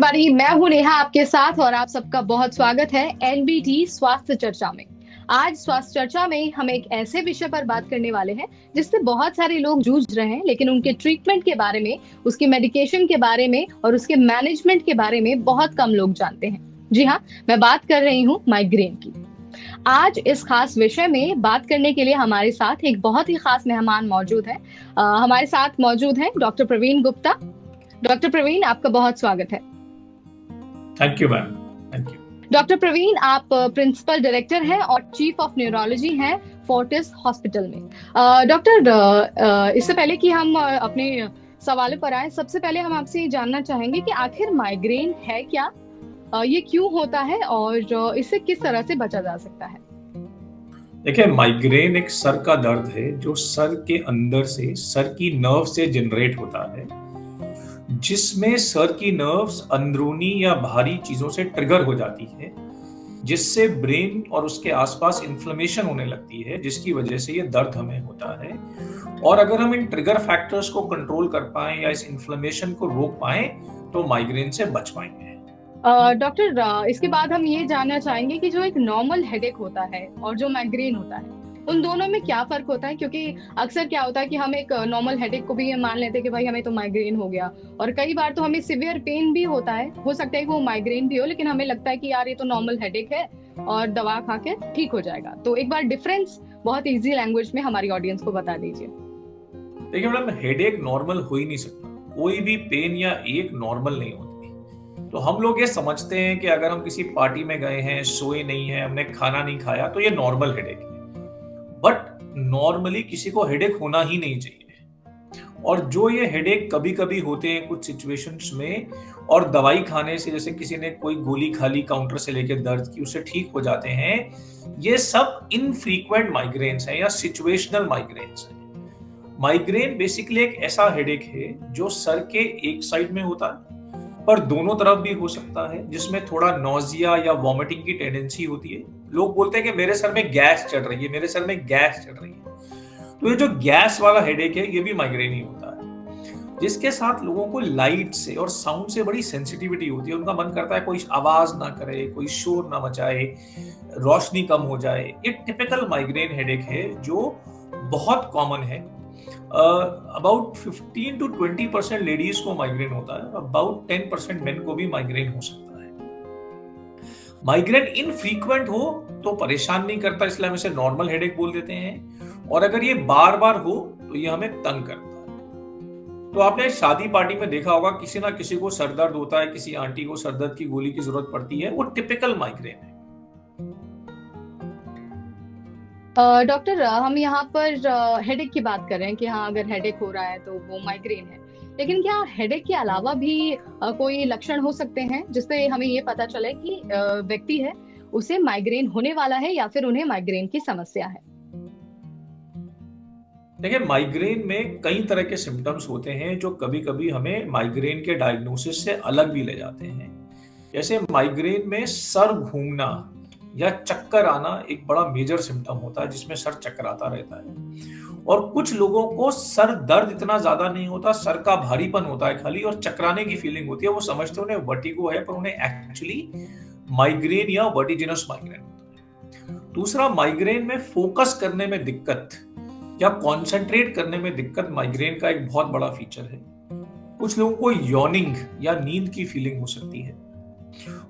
Everybody, मैं हूं नेहा आपके साथ और आप सबका बहुत स्वागत है एनबीटी स्वास्थ्य चर्चा में। आज स्वास्थ्य चर्चा में हम एक ऐसे विषय पर बात करने वाले हैं जिससे बहुत सारे लोग जूझ रहे हैं, लेकिन उनके ट्रीटमेंट के बारे में, उसके मेडिकेशन के बारे में और उसके मैनेजमेंट के बारे में बहुत कम लोग जानते हैं। जी हाँ, मैं बात कर रही हूँ माइग्रेन की। आज इस खास विषय में बात करने के लिए हमारे साथ एक बहुत ही खास मेहमान मौजूद है। हमारे साथ मौजूद है डॉक्टर प्रवीण गुप्ता। डॉक्टर प्रवीण, आपका बहुत स्वागत है। Thank you ma'am, thank you. Doctor Praveen, आप प्रिंसिपल डायरेक्टर हैं और चीफ ऑफ न्यूरोलॉजी हैं फोर्टिस हॉस्पिटल में। डॉक्टर, इससे पहले कि हम अपने सवालों पर आए, सबसे पहले हम आपसे ये जानना चाहेंगे कि आखिर माइग्रेन है क्या, ये क्यों होता है और इससे किस तरह से बचा जा सकता है। देखिए, माइग्रेन एक सर का दर्द है जो सर के अंदर से, सर की नर्व से जनरेट होता है, जिसमें सर की नर्व्स अंदरूनी या बाहरी चीजों से ट्रिगर हो जाती है, जिससे ब्रेन और उसके आसपास इन्फ्लेमेशन होने लगती है, जिसकी वजह से ये दर्द हमें होता है। और अगर हम इन ट्रिगर फैक्टर्स को कंट्रोल कर पाएं या इस इन्फ्लेमेशन को रोक पाएं तो माइग्रेन से बच पाएंगे। डॉक्टर, इसके बाद हम ये जानना चाहेंगे कि जो एक नॉर्मल हेडेक होता है और जो माइग्रेन होता है, उन दोनों में क्या फर्क होता है। क्योंकि अक्सर क्या होता है कि हम एक नॉर्मल हेडेक को भी मान लेते हैं कि भाई हमें तो माइग्रेन हो गया, और कई बार तो हमें सिवियर पेन भी होता है, हो सकता है कि वो माइग्रेन भी हो, लेकिन हमें लगता है कि यार ये तो नॉर्मल हेडेक है और दवा खा के ठीक हो जाएगा। तो एक बार डिफरेंस बहुत इजी लैंग्वेज में हमारी ऑडियंस को बता दीजिए। देखिए मैडम, हेडेक नॉर्मल हो ही नहीं सकता, कोई भी पेन या एक नॉर्मल नहीं होती। तो हम लोग ये समझते हैं कि अगर हम किसी पार्टी में गए हैं, सोए नहीं है, हमने खाना नहीं खाया, तो ये नॉर्मल हेडेक है। बट नॉर्मली किसी को हेडेक होना ही नहीं चाहिए। और जो ये हेडेक कभी कभी होते हैं कुछ सिचुएशंस में, और दवाई खाने से, जैसे किसी ने कोई गोली खा ली काउंटर से लेकर दर्द की, उससे ठीक हो जाते हैं, ये सब इनफ्रीक्वेंट माइग्रेन्स हैं या सिचुएशनल माइग्रेन्स हैं। माइग्रेन बेसिकली एक ऐसा हेडेक है जो सर के एक साइड में होता है, पर दोनों तरफ भी हो सकता है, जिसमें थोड़ा नोजिया या वॉमिटिंग की टेंडेंसी होती है। लोग बोलते हैं कि मेरे सर में गैस चढ़ रही है, मेरे सर में गैस चढ़ रही है। तो ये जो गैस वाला हेडेक है, ये भी माइग्रेन ही होता है, जिसके साथ लोगों को लाइट से और साउंड से बड़ी सेंसिटिविटी होती है। उनका मन करता है कोई आवाज ना करे, कोई शोर ना मचाए, रोशनी कम हो जाए। ये टिपिकल माइग्रेन हेडेक है जो बहुत कॉमन है। अबाउट 15 to 20% लेडीज को माइग्रेन होता है, अबाउट 10% मेन को भी माइग्रेन हो सकता है। माइग्रेन इनफ्रीक्वेंट हो तो परेशान नहीं करता, इसलिए हम इसे नॉर्मल हेडेक बोल देते हैं। और अगर ये बार बार हो तो ये हमें तंग करता है। तो आपने शादी पार्टी में देखा होगा, किसी ना किसी को सरदर्द होता है, किसी आंटी को सरदर्द की गोली की जरूरत पड़ती है, वो टिपिकल माइग्रेन है। डॉक्टर, हम यहाँ पर हेडेक की बात कर रहे हैं कि हाँ, अगर हेडेक हो रहा है तो वो माइग्रेन है, लेकिन क्या हेडेक के अलावा भी कोई लक्षण हो सकते हैं जिससे हमें ये पता चले कि व्यक्ति है उसे माइग्रेन होने वाला है या फिर उन्हें माइग्रेन की समस्या है। देखिए, माइग्रेन में कई तरह के सिम्टम्स होते हैं जो कभी कभी हमें माइग्रेन के डायग्नोसिस से अलग भी ले जाते हैं। जैसे माइग्रेन में सर घूमना या चक्कर आना एक बड़ा मेजर सिम्टम होता है, जिसमें सर चकराता रहता है। और कुछ लोगों को सर दर्द इतना ज्यादा नहीं होता, सर का भारीपन होता है खाली, और चकराने की फीलिंग होती है। वो समझते उन्हें वर्टिगो है, पर उन्हें एक्चुअली माइग्रेन या वर्टिजिनस माइग्रेन होता है। दूसरा, माइग्रेन में फोकस करने में दिक्कत या कॉन्सेंट्रेट करने में दिक्कत माइग्रेन का एक बहुत बड़ा फीचर है। कुछ लोगों को यॉर्निंग या नींद की फीलिंग हो सकती है।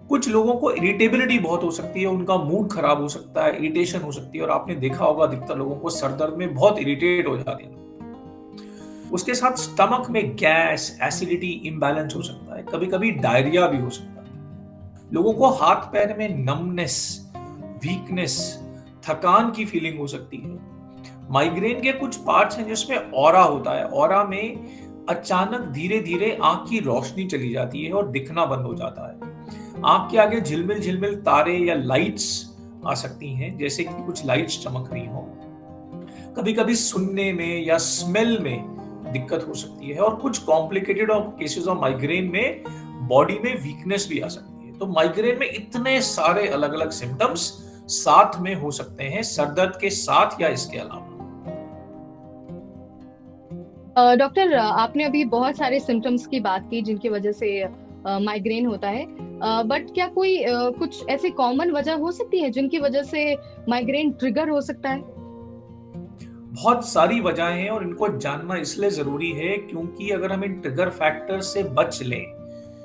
कुछ लोगों को इरिटेबिलिटी बहुत हो सकती है, उनका मूड खराब हो सकता है, इरिटेशन हो सकती है। और आपने देखा होगा अधिकतर लोगों को सर दर्द में बहुत इरिटेट हो जाते हैं। उसके साथ स्टमक में गैस, एसिडिटी, इम्बैलेंस हो सकता है, कभी कभी डायरिया भी हो सकता है। लोगों को हाथ पैर में नमनेस, वीकनेस, थकान की फीलिंग हो सकती है। माइग्रेन के कुछ पार्ट्स हैं जिसमें ऑरा होता है। ऑरा में अचानक धीरे धीरे आंख की रोशनी चली जाती है और दिखना बंद हो जाता है। आंख के आगे झिलमिल झिलमिल तारे या लाइट्स आ सकती हैं, जैसे कि कुछ लाइट्स चमक रही हो। कभी कभी सुनने में या स्मेल में दिक्कत हो सकती है। और कुछ कॉम्प्लिकेटेड केसेस ऑफ माइग्रेन में बॉडी में वीकनेस भी आ सकती है। तो माइग्रेन में इतने सारे अलग अलग सिम्टम्स साथ में हो सकते हैं, सरदर्द के साथ या इसके अलावा। डॉक्टर, आपने अभी बहुत सारे सिम्टम्स की बात की जिनकी वजह से माइग्रेन होता है, बट क्या कोई कुछ ऐसी कॉमन वजह हो सकती है जिनकी वजह से माइग्रेन ट्रिगर हो सकता है? बहुत सारी वजहें हैं और इनको जानना इसलिए जरूरी है क्योंकि अगर हम इन ट्रिगर फैक्टर से बच लें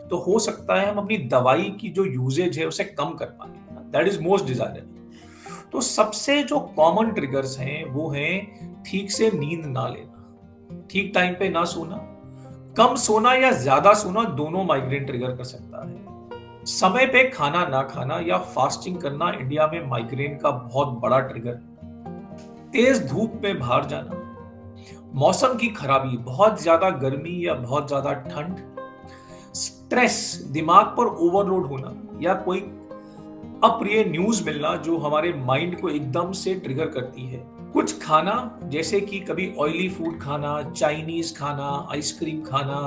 तो हो सकता है हम अपनी दवाई की जो यूजेज है उसे कम कर पाए। That is most desirable. तो सबसे जो कॉमन ट्रिगर्स हैं वो हैं ठीक से नींद ना लेना, ठीक टाइम पे ना सोना, कम सोना या ज्यादा सोना दोनों माइग्रेन ट्रिगर कर सकता है। समय पे खाना ना खाना या फास्टिंग करना इंडिया में माइग्रेन का बहुत बड़ा ट्रिगर है। तेज धूप में बाहर जाना, मौसम की खराबी, बहुत ज्यादा गर्मी या बहुत ज्यादा ठंड, स्ट्रेस, दिमाग पर ओवरलोड होना या कोई अप्रिय न्यूज मिलना जो हमारे माइंड को एकदम से ट्रिगर करती है। कुछ खाना जैसे कि कभी ऑयली फूड खाना, चाइनीज खाना, आइसक्रीम खाना,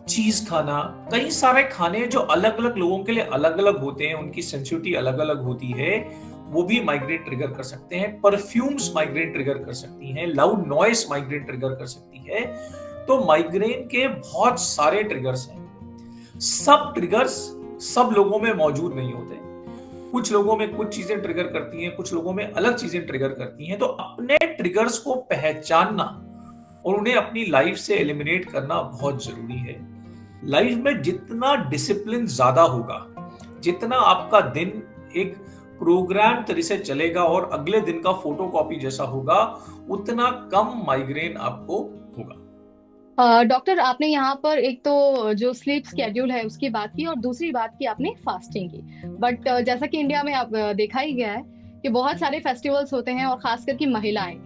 चीज खाना, कई सारे खाने जो अलग अलग लोगों के लिए अलग अलग होते हैं, उनकी सेंसिटिविटी अलग अलग होती है, वो भी माइग्रेन ट्रिगर कर सकते हैं। परफ्यूम्स माइग्रेन ट्रिगर कर सकती हैं, लाउड नॉइस माइग्रेन ट्रिगर कर सकती है। तो माइग्रेन के बहुत सारे ट्रिगर्स हैं। सब ट्रिगर्स सब लोगों में मौजूद नहीं होते। कुछ लोगों में कुछ चीजें ट्रिगर करती हैं, कुछ लोगों में अलग चीजें ट्रिगर करती हैं। तो अपने ट्रिगर्स को पहचानना और उन्हें अपनी लाइफ से एलिमिनेट करना बहुत जरूरी है। लाइफ में जितना डिसिप्लिन ज्यादा होगा, जितना आपका दिन एक प्रोग्राम तरह से चलेगा और अगले दिन का फोटोकॉपी जैसा होगा, उतना कम माइग्रेन आपको होगा। डॉक्टर, आपने यहाँ पर एक तो जो स्लीप स्केड्यूल है उसकी बात की और दूसरी बात की आपने फास्टिंग की। बट जैसा कि इंडिया में आप देखा ही गया है कि बहुत सारे फेस्टिवल्स होते हैं और खास करके महिलाएं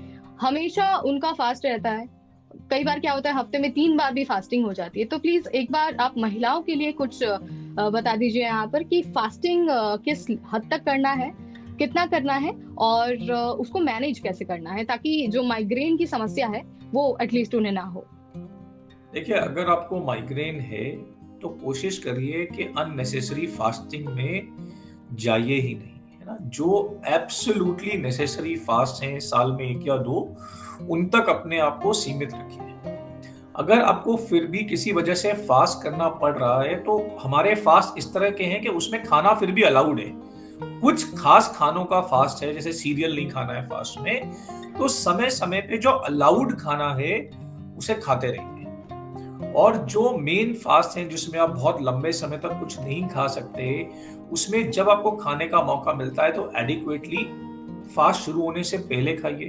हमेशा उनका फास्ट रहता है। कई बार क्या होता है, हफ्ते में 3 बार भी फास्टिंग हो जाती है। तो प्लीज एक बार आप महिलाओं के लिए कुछ बता दीजिए यहाँ पर कि फास्टिंग किस हद तक करना है, कितना करना है और उसको मैनेज कैसे करना है ताकि जो माइग्रेन की समस्या है वो एटलीस्ट उन्हें ना हो। देखिए, अगर आपको माइग्रेन है तो कोशिश करिए कि अननेसेसरी फास्टिंग में जाइए ही नहीं, है ना। जो एब्सोल्युटली नेसेसरी फास्ट हैं, साल में 1 या 2, उन तक अपने आप को सीमित रखिए। अगर आपको फिर भी किसी वजह से फास्ट करना पड़ रहा है तो हमारे फास्ट इस तरह के हैं कि उसमें खाना फिर भी अलाउड है। कुछ खास खानों का फास्ट है, जैसे सीरियल नहीं खाना है फास्ट में, तो समय समय पे जो अलाउड खाना है उसे खाते रहिए। और जो मेन फास्ट है जिसमें आप बहुत लंबे समय तक कुछ नहीं खा सकते, उसमें जब आपको खाने का मौका मिलता है तो एडिक्वेटली फास्ट शुरू होने से पहले खाइए।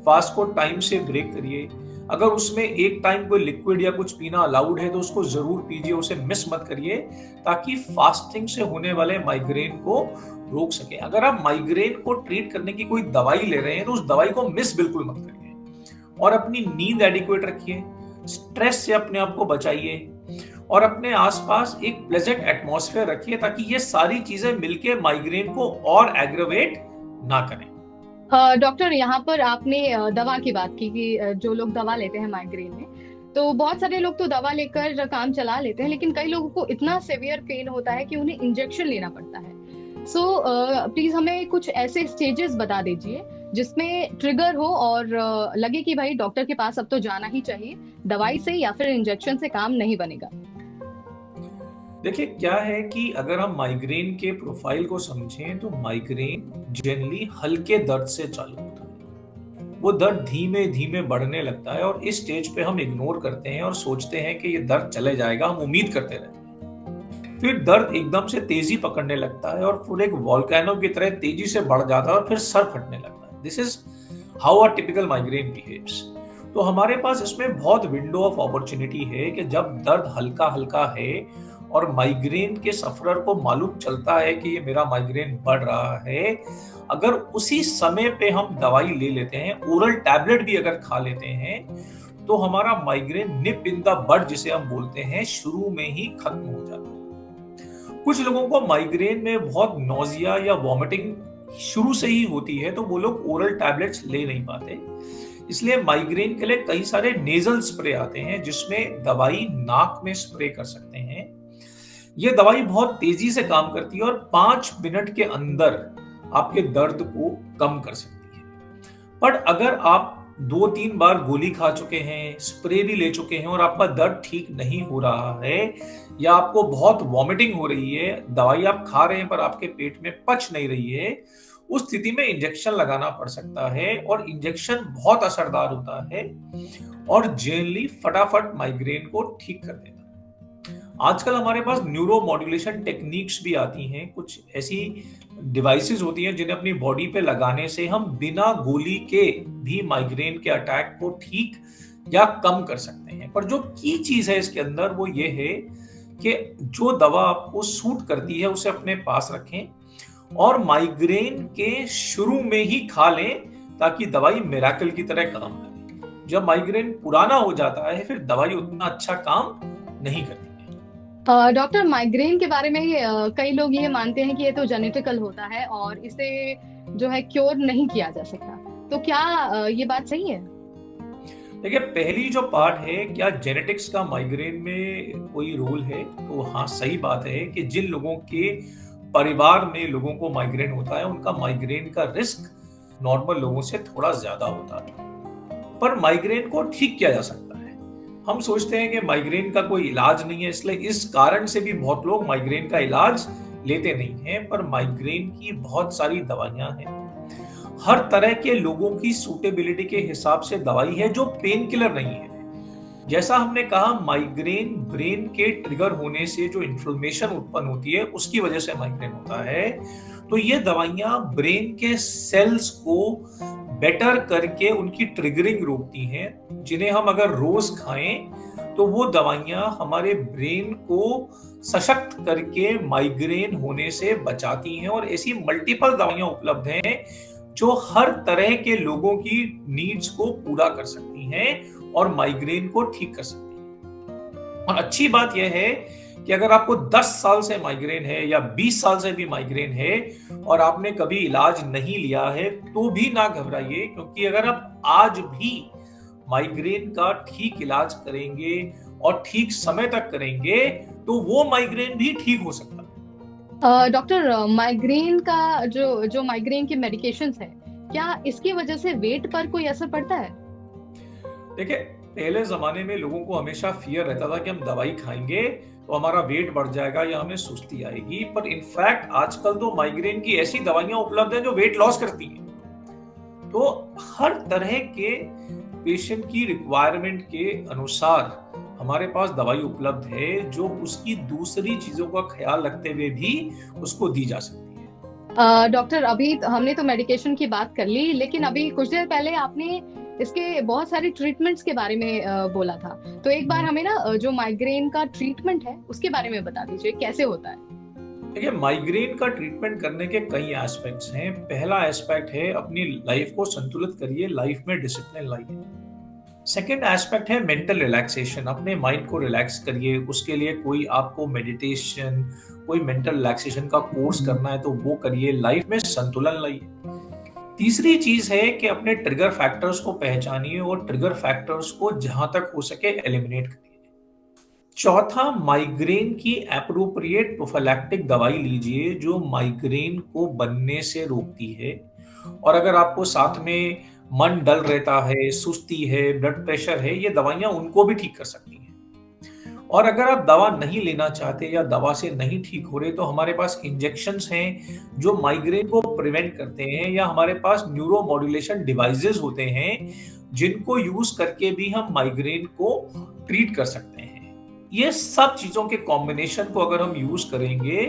फास्ट को टाइम से ब्रेक करिए। अगर उसमें एक टाइम कोई लिक्विड या कुछ पीना अलाउड है तो उसको जरूर पीजिए, उसे मिस मत करिए, ताकि फास्टिंग से होने वाले माइग्रेन को रोक सके। अगर आप माइग्रेन को ट्रीट करने की कोई दवाई ले रहे हैं तो उस दवाई को मिस बिल्कुल मत करिए और अपनी नींद एडिक्वेट रखिए। स्ट्रेस से अपने आप को बचाइए और अपने आसपास एक प्लेजेंट एटमॉस्फेयर रखिए ताकि ये सारी चीजें मिलके माइग्रेन को और एग्रवेट ना करें। डॉक्टर, यहाँ पर आपने दवा की बात की कि जो लोग दवा लेते हैं माइग्रेन में, तो बहुत सारे लोग तो दवा लेकर काम चला लेते हैं, लेकिन कई लोगों को इतना सिवियर पेन होता है कि उन्हें इंजेक्शन लेना पड़ता है। सो प्लीज हमें कुछ ऐसे स्टेजेस बता दीजिए जिसमें ट्रिगर हो और लगे कि भाई डॉक्टर के पास अब तो जाना ही चाहिए, दवाई से या फिर इंजेक्शन से काम नहीं बनेगा। देखिए, क्या है कि अगर हम माइग्रेन के प्रोफाइल को समझें तो माइग्रेन जनरली हल्के दर्द से चालू होता है। वो दर्द धीमे धीमे बढ़ने लगता है और इस स्टेज पे हम इग्नोर करते हैं और सोचते हैं कि ये दर्द चले जाएगा, हम उम्मीद करते रहते हैं। फिर दर्द एकदम से तेजी पकड़ने लगता है और फिर एक वोल्केनो की तरह तेजी से बढ़ जाता है और फिर सर फटने लगता है। This is how a typical migraine behaves. तो हमारे पास इसमें बहुत विंडो ऑफ अपॉर्चुनिटी है कि जब दर्द हल्का हल्का है और माइग्रेन के सफरर को मालूम चलता है कि ये मेरा माइग्रेन बढ़ रहा है, अगर उसी समय पे हम दवाई ले लेते हैं, ओरल टैबलेट भी अगर खा लेते हैं, तो हमारा माइग्रेन निप इन द बड जिसे हम बोलते हैं, शुरू में ही खत्म हो जाता है। कुछ लोगों को माइग्रेन में बहुत नोजिया या वॉमिटिंग शुरू से ही होती है तो वो लोग ओरल टैबलेट्स ले नहीं पाते। इसलिए माइग्रेन के लिए कई सारे नेजल स्प्रे आते हैं जिसमें दवाई नाक में स्प्रे कर सकते हैं। ये दवाई बहुत तेजी से काम करती है और 5 मिनट के अंदर आपके दर्द को कम कर सकती है। पर अगर आप 2-3 बार गोली खा चुके हैं, स्प्रे भी ले चुके हैं और आपका दर्द ठीक नहीं हो रहा है या आपको बहुत वॉमिटिंग हो रही है, दवाई आप खा रहे हैं पर आपके पेट में पच नहीं रही है, उस स्थिति में इंजेक्शन लगाना पड़ सकता है और इंजेक्शन बहुत असरदार होता है और जनरली फटाफट माइग्रेन को ठीक कर देता है। आजकल हमारे पास न्यूरो मॉड्यूलेशन टेक्निक्स भी आती हैं, कुछ ऐसी डिवाइसेस होती हैं जिन्हें अपनी बॉडी पे लगाने से हम बिना गोली के भी माइग्रेन के अटैक को ठीक या कम कर सकते हैं। पर जो की चीज है इसके अंदर वो ये है कि जो दवा आपको सूट करती है उसे अपने पास रखें और माइग्रेन के शुरू में ही खा लें ताकि दवाई मिरेकल की तरह काम करे। जब माइग्रेन पुराना हो जाता है फिर दवाई उतना अच्छा काम नहीं करती। डॉक्टर, माइग्रेन के बारे में कई लोग ये मानते हैं कि ये तो जेनेटिकल होता है और इसे जो है क्योर नहीं किया जा सकता, तो क्या ये बात सही है? देखिए, पहली जो पार्ट है, क्या जेनेटिक्स का माइग्रेन में कोई रोल है, तो हाँ, सही बात है कि जिन लोगों के परिवार में लोगों को माइग्रेन होता है उनका माइग्रेन का रिस्क नॉर्मल लोगों से थोड़ा ज्यादा होता है। पर माइग्रेन को ठीक किया जा सकता है। हम सोचते हैं कि माइग्रेन का कोई इलाज नहीं है, इसलिए इस कारण से भी बहुत लोग माइग्रेन का इलाज लेते नहीं हैं। पर माइग्रेन की बहुत सारी दवाइयां हैं, हर तरह के लोगों की सूटेबिलिटी के हिसाब से दवाई है जो पेन किलर नहीं है। जैसा हमने कहा, माइग्रेन ब्रेन के ट्रिगर होने से जो इन्फ्लेमेशन उत्पन्न होती है उसकी वजह से माइग्रेन होता है। तो ये दवाइयां ब्रेन के सेल्स को बेटर करके उनकी ट्रिगरिंग रोकती हैं, जिन्हें हम अगर रोज खाएं तो वो दवाइयां हमारे ब्रेन को सशक्त करके माइग्रेन होने से बचाती हैं। और ऐसी मल्टीपल दवाइयां उपलब्ध हैं जो हर तरह के लोगों की नीड्स को पूरा कर सकती हैं और माइग्रेन को ठीक कर सकती हैं। और अच्छी बात यह है कि अगर आपको 10 साल से माइग्रेन है या 20 साल से भी माइग्रेन है और आपने कभी इलाज नहीं लिया है तो भी ना घबराइए, क्योंकि अगर आप आज भी माइग्रेन का ठीक इलाज करेंगे और ठीक समय तक करेंगे तो वो माइग्रेन भी ठीक हो सकता है। डॉक्टर, माइग्रेन का जो माइग्रेन के मेडिकेशंस है, क्या इसकी वजह से वेट पर कोई असर पड़ता है? देखिए, पहले जमाने में लोगों को हमेशा फियर रहता था कि हम दवाई खाएंगे तो हमारा वेट बढ़ जाएगा या हमें सुस्ती आएगी। पर इनफैक्ट आजकल तो माइग्रेन की ऐसी दवाइयां उपलब्ध हैं जो वेट लॉस करती हैं। तो हर तरह के पेशेंट की रिक्वायरमेंट के अनुसार हमारे पास दवाई उपलब्ध है जो उसकी दूसरी चीजों का ख्याल रखते हुए भी उसको दी जा सकती है। डॉक्टर, अभी हमने तो मेडिकेशन की बात कर ली, लेकिन अभी कुछ देर पहले आपने इसके बहुत सारे ट्रीटमेंट्स के बारे में बोला था, तो एक बार हमें ना जो माइग्रेन का ट्रीटमेंट है उसके बारे में बता दीजिए, कैसे होता है? देखिए, माइग्रेन का ट्रीटमेंट करने के कई एस्पेक्ट्स हैं। पहला एस्पेक्ट है अपनी लाइफ को संतुलित करिए, लाइफ में डिसिप्लिन लाइए। सेकेंड एस्पेक्ट है मेंटल रिलैक्सेशन, अपने माइंड को रिलैक्स करिए। उसके लिए कोई आपको मेडिटेशन, कोई मेंटल रिलैक्सेशन का कोर्स करना है तो वो करिए, लाइफ में संतुलन लाइए। तीसरी चीज है कि अपने ट्रिगर फैक्टर्स को पहचानिए और ट्रिगर फैक्टर्स को जहां तक हो सके एलिमिनेट करिए। चौथा, माइग्रेन की एप्रोप्रिएट प्रोफिलैक्टिक दवाई लीजिए जो माइग्रेन को बनने से रोकती है। और अगर आपको साथ में मन डल रहता है, सुस्ती है, ब्लड प्रेशर है, ये दवाइयां उनको भी ठीक कर सकती हैं। और अगर आप दवा नहीं लेना चाहते या दवा से नहीं ठीक हो रहे तो हमारे पास इंजेक्शंस हैं जो माइग्रेन को प्रिवेंट करते हैं, या हमारे पास न्यूरो मॉड्यूलेशन डिवाइसेस होते हैं जिनको यूज करके भी हम माइग्रेन को ट्रीट कर सकते हैं। ये सब चीजों के कॉम्बिनेशन को अगर हम यूज करेंगे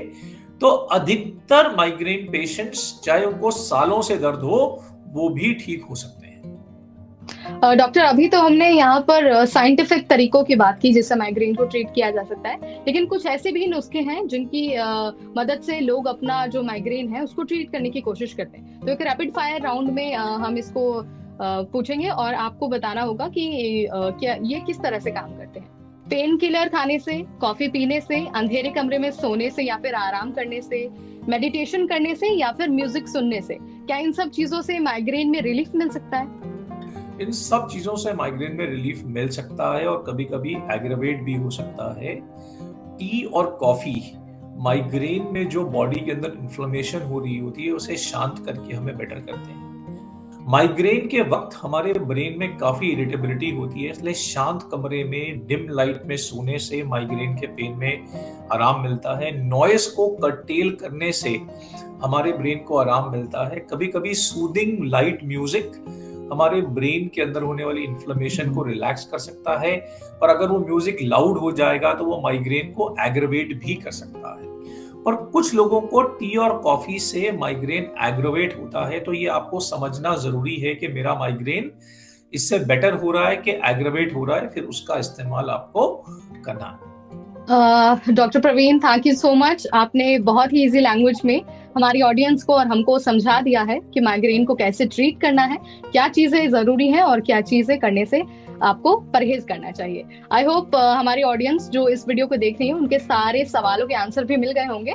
तो अधिकतर माइग्रेन पेशेंट्स, चाहे उनको सालों से दर्द हो, वो भी ठीक हो सकते हैं। डॉक्टर, अभी तो हमने यहाँ पर साइंटिफिक तरीकों की बात की जिससे माइग्रेन को ट्रीट किया जा सकता है, लेकिन कुछ ऐसे भी नुस्खे हैं जिनकी मदद से लोग अपना जो माइग्रेन है उसको ट्रीट करने की कोशिश करते हैं। तो एक रैपिड फायर राउंड में हम इसको पूछेंगे और आपको बताना होगा कि क्या ये किस तरह से काम करते हैं। पेन किलर खाने से, कॉफी पीने से, अंधेरे कमरे में सोने से या फिर आराम करने से, मेडिटेशन करने से या फिर म्यूजिक सुनने से, क्या इन सब चीजों से माइग्रेन में रिलीफ मिल सकता है? इन सब चीजों से माइग्रेन में रिलीफ मिल सकता है और कभी कभी एग्रेवेट भी हो सकता है। टी और कॉफी माइग्रेन में जो बॉडी के अंदर इन्फ्लेमेशन हो रही होती है उसे शांत करके हमें बेटर करते हैं। माइग्रेन के वक्त हमारे ब्रेन में काफी इरिटेबिलिटी होती है, इसलिए शांत कमरे में डिम लाइट में सोने से माइग्रेन के पेन में आराम मिलता है। नॉइस को कर्टेल करने से हमारे ब्रेन को आराम मिलता है। कभी कभी सूदिंग लाइट म्यूजिक हमारे ब्रेन के अंदर होने वाली इन्फ्लेमेशन को रिलैक्स कर सकता है, पर अगर वो म्यूजिक लाउड हो जाएगा तो वो माइग्रेन को एग्रवेट भी कर सकता है। पर कुछ लोगों को टी और कॉफी से माइग्रेन एग्रवेट होता है, तो ये आपको समझना जरूरी है कि मेरा माइग्रेन इससे बेटर हो रहा है कि एग्रवेट हो रहा है, फिर उसका इस्तेमाल आपको करना है। Doctor Praveen, thank you so much. आपने बहुत ही इजी लैंग्वेज में हमारी ऑडियंस को और हमको समझा दिया है कि माइग्रेन को कैसे ट्रीट करना है, क्या चीजें जरूरी हैं और क्या चीजें करने से आपको परहेज करना चाहिए। आई होप हमारी ऑडियंस जो इस वीडियो को देख रही है उनके सारे सवालों के आंसर भी मिल गए होंगे।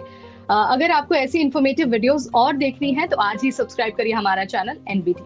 अगर आपको ऐसी इन्फॉर्मेटिव वीडियोस और देखनी है तो आज ही सब्सक्राइब करिए हमारा चैनल एनबीटी।